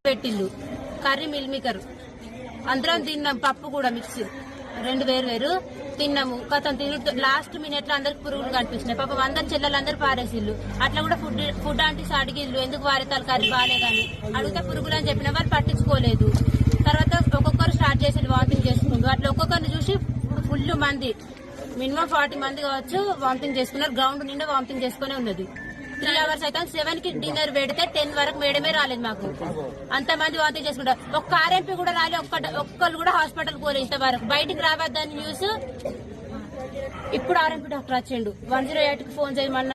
పెట్టిల్లు curry meal maker అందరం తిన్నాం, పప్పు కూడా మిక్స్, రెండు వేరు తిన్నాము. కథం లాస్ట్ మినిట్ లో అందరికి పురుగులు కనిపిస్తున్నాయి. పాపం అందరు చెల్లెలందరూ పారేసిల్లు. అట్లా కూడా ఫుడ్ ఆంటీస్ అడిగిల్లు ఎందుకు వారేతాలు కర్రీ బాగాలేదని అడిగితే పురుగులు అని చెప్పిన వారు పట్టించుకోలేదు. తర్వాత ఒక్కొక్కరు స్టార్ట్ చేసి వామిటింగ్ చేసుకుంటూ అట్లా ఒక్కొక్కరిని చూసి ఫుల్ మంది మినిమం 40 మంది కావచ్చు వామిటింగ్ చేసుకున్నారు. గ్రౌండ్ నిండా వామిటింగ్ చేసుకునే ఉన్నది. 3 hours అయితే 7 కి డిన్నర్ పెడితే 10 వరకు మేడమే రాలేదు మాకు. అంతమంది వామిటింగ్ చేసుకుంటారు. ఒక్క ఆర్ఎంపీ కూడా రాలేదు, ఒక్కళ్ళు కూడా హాస్పిటల్ పోలేదు ఇంతవరకు. బయటికి రావద్దని న్యూస్ ఇప్పుడు ఆర్ఎంపీ డాక్టర్ వచ్చిండు. 108కి ఫోన్ చేయమన్నా